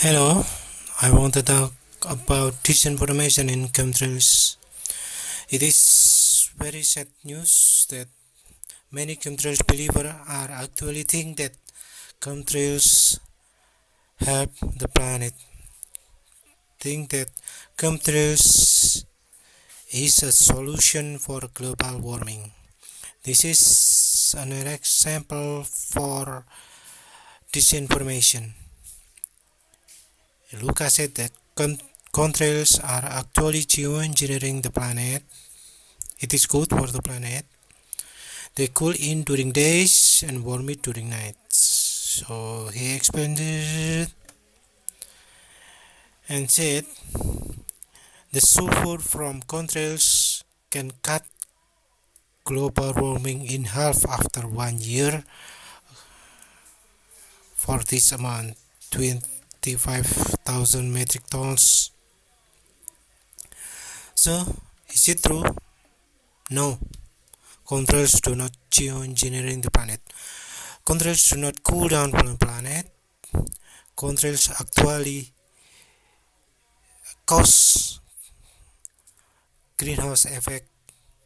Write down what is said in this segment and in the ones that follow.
Hello, I want to talk about disinformation in chemtrails. It is very sad news that many chemtrails believers are actually think that chemtrails help the planet. Think that chemtrails is a solution for global warming. This is an example for disinformation. Lucas said that contrails are actually geoengineering the planet. It is good for the planet. They cool in during days and warm it during nights. So he explained it and said the sulfur from contrails can cut global warming in half after 1 year. For this amount, 25,000 metric tons. So, is it true? No. Contrails do not geoengineering the planet. Contrails do not cool down the planet. Contrails actually cause greenhouse effect.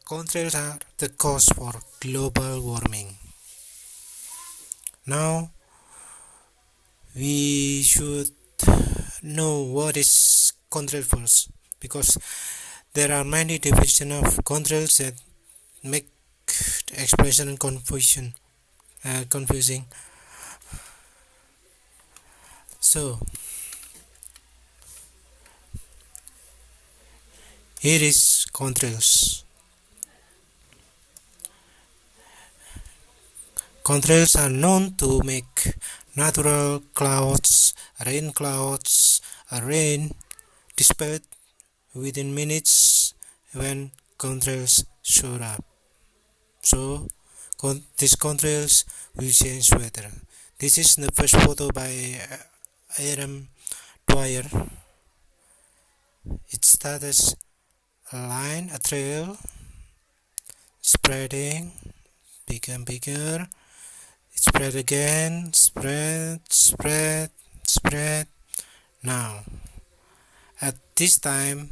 Contrails are the cause for global warming. Now, we should know what is contrail first, because there are many definitions of contrails that make the expression confusing. So here is contrails. Contrails are known to make natural clouds, rain clouds, rain dispelled within minutes when contrails show up. So these contrails will change weather. This is the first photo by Adam Dwyer. It starts as a line, a trail, spreading, become bigger. Spread again, spread. Now, at this time,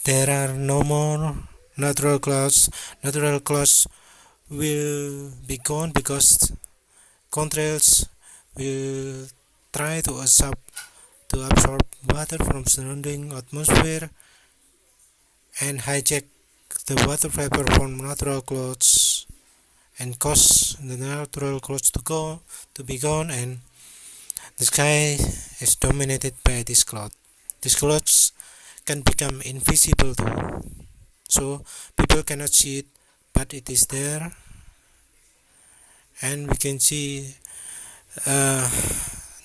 there are no more natural clouds. Natural clouds will be gone because contrails will try to absorb water from surrounding atmosphere and hijack the water vapor from natural clouds and cause the natural clouds to be gone, and the sky is dominated by this cloud. These clouds can become invisible too, so people cannot see it, but it is there, and we can see the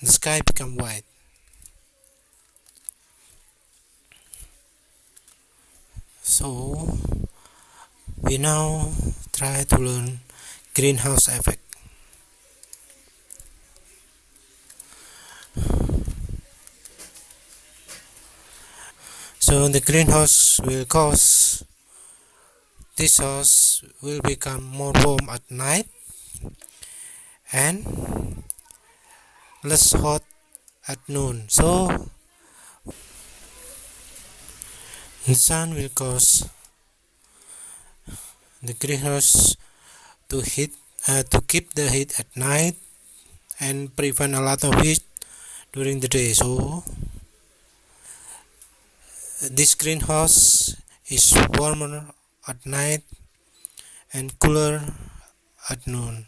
sky become white. So we now try to learn greenhouse effect. So the greenhouse will cause this house will become more warm at night and less hot at noon. So the sun will cause the greenhouse to keep the heat at night and prevent a lot of heat during the day. So this greenhouse is warmer at night and cooler at noon.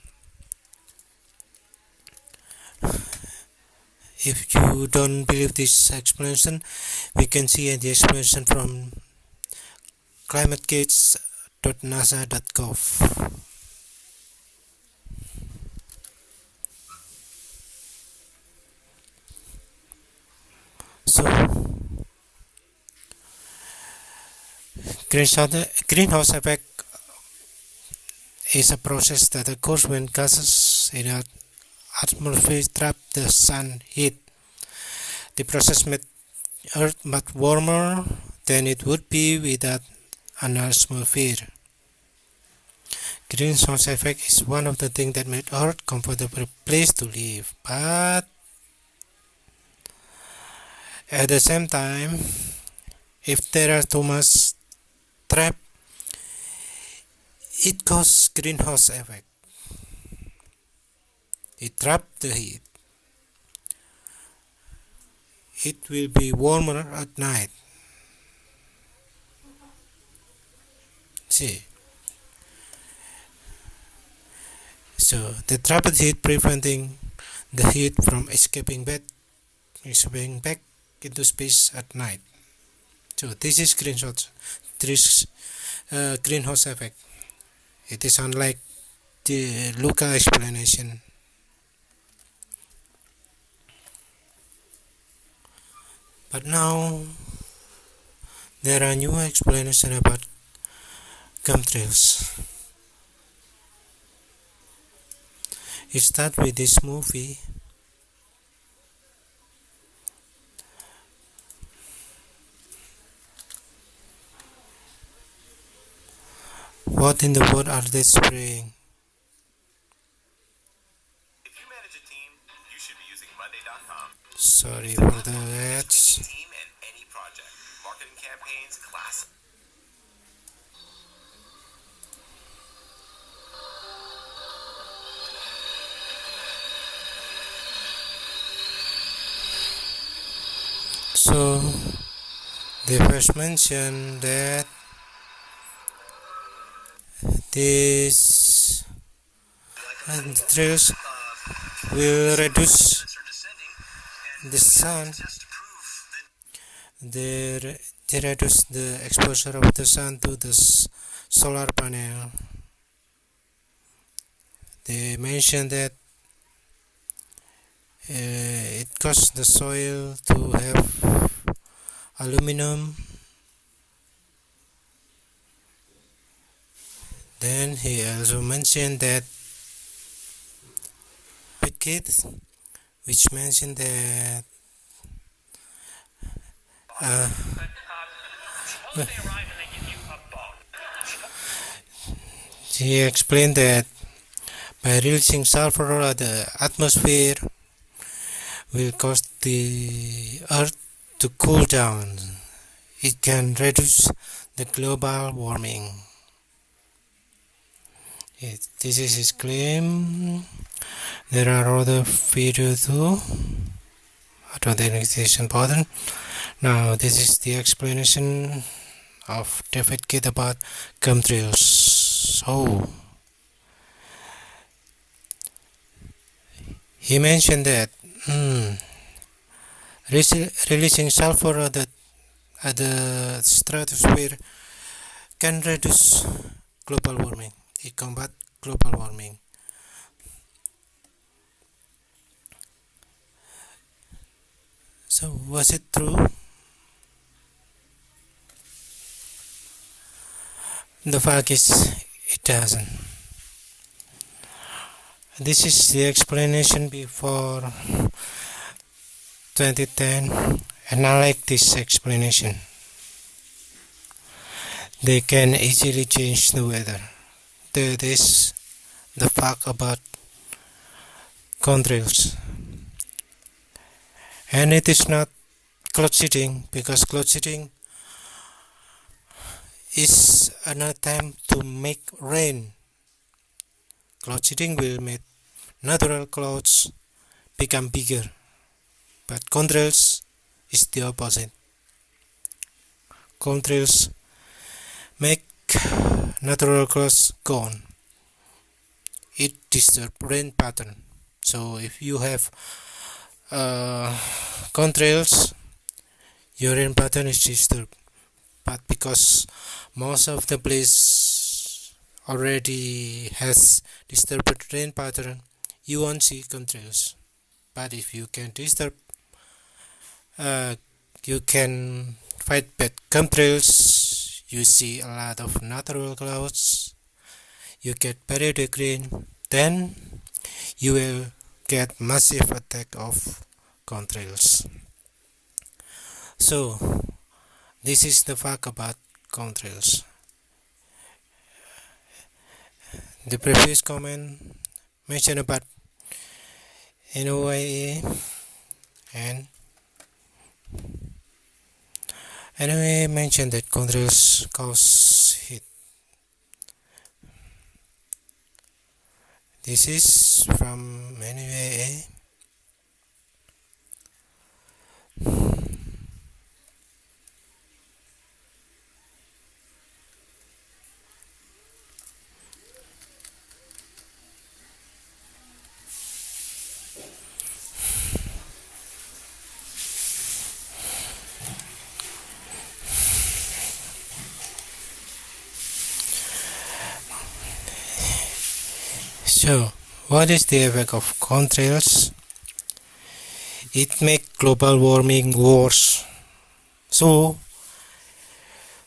If you don't believe this explanation, we can see the explanation from climategate.nasa.gov. So greenhouse effect is a process that occurs when gases in the atmosphere trap the sun heat. The process made Earth much warmer than it would be without an atmosphere. Greenhouse effect is one of the things that made Earth a comfortable place to live, but At the same time, if there are too much trap, it causes greenhouse effect. It traps the heat. It will be warmer at night. See, so the trapped heat preventing the heat from escaping back into space at night. So this is greenhouse effect. It is unlike the local explanation. But now there are new explanations about chemtrails. It starts with this movie. What in the world are they spraying? If you manage a team, you should be using Monday.com. Sorry for the ads. Team and any project. Marketing campaigns, class. So they first mentioned that these trails will reduce the sun. They reduce the exposure of the sun to the solar panel. They mentioned that it causes the soil to have aluminum. Then he also mentioned that kit, which mentioned that he explained that by releasing sulfur at the atmosphere will cause the earth to cool down. It can reduce the global warming. This is his claim. There are other videos too. I don't think it's important. Now this is the explanation of David Kidd about chemtrails. So he mentioned that releasing sulfur at the stratosphere can reduce global warming. It combats global warming. So was it true? The fact is, it doesn't. This is the explanation before 2010, and I like this explanation. They can easily change the weather. That is the fact about contrails. And it is not cloud seeding, because cloud seeding is an attempt to make rain. Cloud seeding will make natural clouds become bigger, but contrails is the opposite. Contrails make natural clouds gone. It disturbs rain pattern. So if you have contrails, your rain pattern is disturbed. But because most of the place already has disturbed rain pattern, you won't see contrails. But if you can disturb, you can fight bad contrails. You see a lot of natural clouds. You get periodic rain. Then you will get massive attack of contrails. So this is the fact about contrails. The previous comment mentioned about NOIA and Anyway, mentioned that contrails cause heat. This is from anyway. So, what is the effect of contrails? It makes global warming worse. So,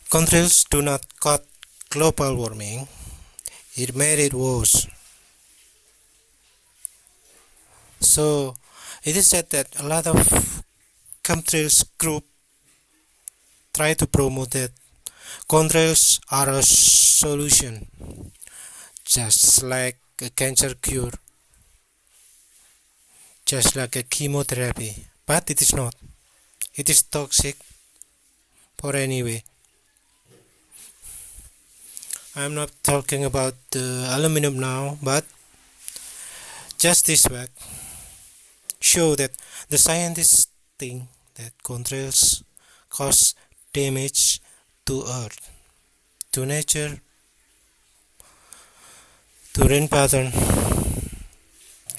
contrails do not cut global warming, it made it worse. So, it is said that a lot of chemtrails group try to promote that contrails are a solution, just like a cancer cure, just like a chemotherapy, but it is not. It is toxic for anyway. I am not talking about the aluminum now, but just this fact show that the scientists think that contrails cause damage to Earth, to nature, to rain pattern,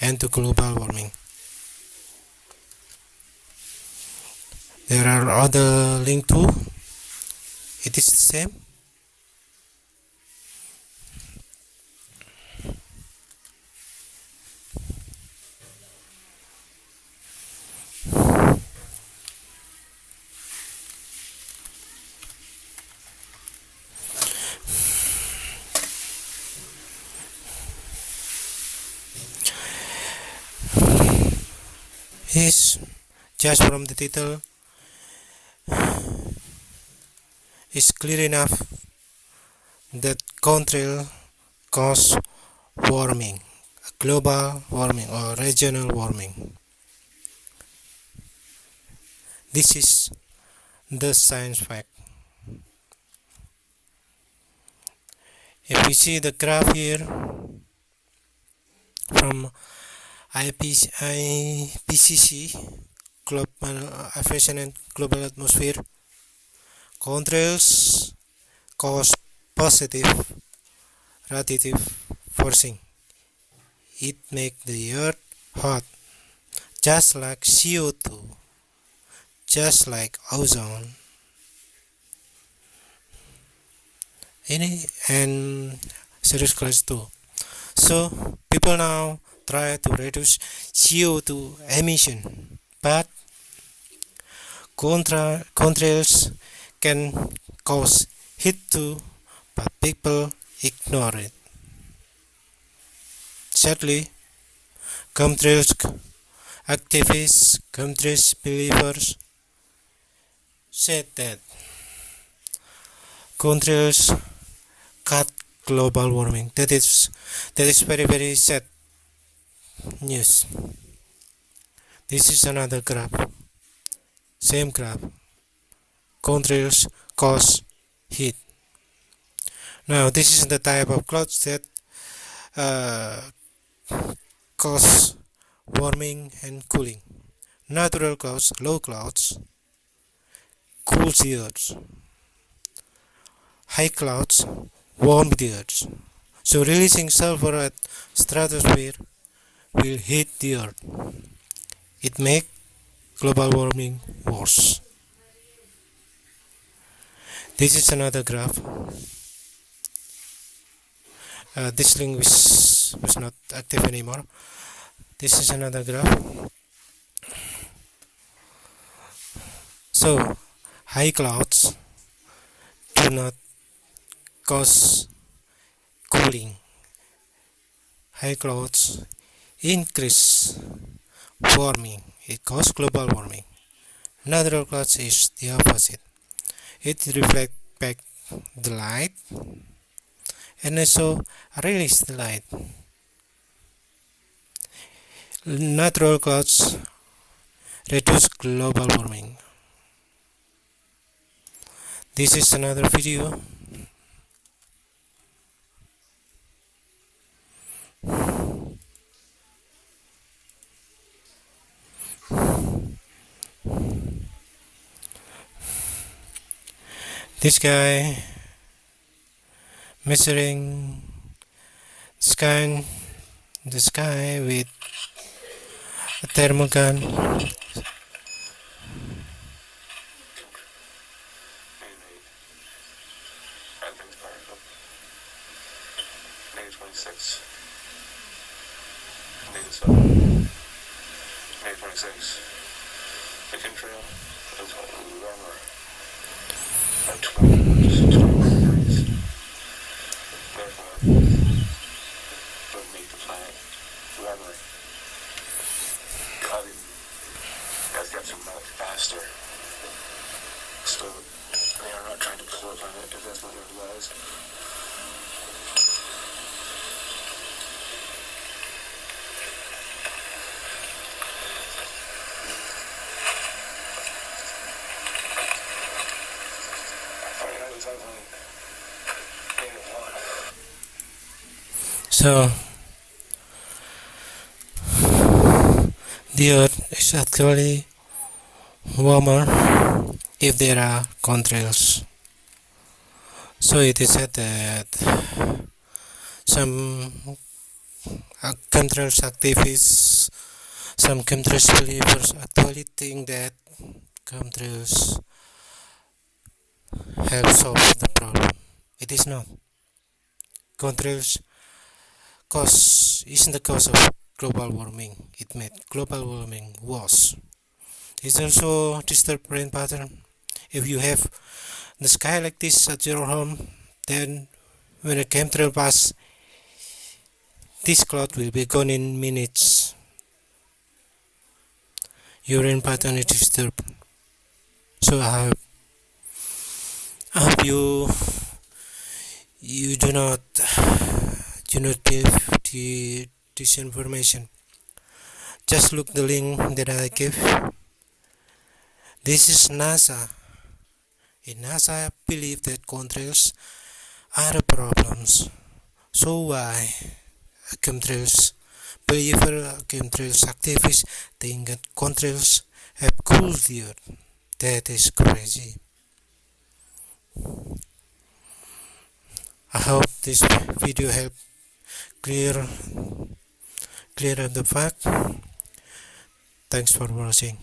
and to global warming. There are other link too. It is the same. Is just from the title is clear enough that contrail cause warming, global warming or regional warming. This is the science fact. If we see the graph here from IPCC, Global Affection and Global Atmosphere, contrails cause positive radiative forcing. It makes the earth hot, just like CO2, just like ozone, and serious class too. So people now try to reduce CO2 emission, but contrails can cause heat too, but people ignore it. Sadly, contrails activists, contrails believers said that contrails cut global warming. That is very sad news. This is another graph. Same graph. Contrails cause heat. Now this is the type of clouds that cause warming and cooling. Natural clouds, low clouds, cools the earth. High clouds warm the earth. So releasing sulfur at stratosphere will heat the earth. It makes global warming worse. This is another graph. This link was not active anymore. This is another graph. So high clouds do not cause cooling. High clouds increase warming. It causes global warming. Natural clouds is the opposite. It reflects back the light and also release the light. Natural clouds reduce global warming. This is another video. This guy measuring the sky with a thermal gun. -26, -7, -26. The chemtrail is warmer by 21 degrees. Therefore, would make the planet warmer. Cutting has got to melt faster. So they are not trying to kill the planet if that's what it was. So the earth is actually warmer if there are contrails. So it is said that some chemtrails activists, some chemtrails believers actually think that chemtrails help solve the problem. It is not. Contrails isn't the cause of global warming. It made global warming worse. It also disturbs rain pattern. If you have the sky like this at your home, then when a chemtrail passes, this cloud will be gone in minutes. Your rain pattern is disturbed. So I hope you do not give this information. Just look the link that I give. This is NASA. In NASA, believe that contrails are the problems. So why chemtrails believer, chemtrails activists think that contrails have cooled the earth? That is crazy. I hope this video helped clear up the fact. Thanks for watching.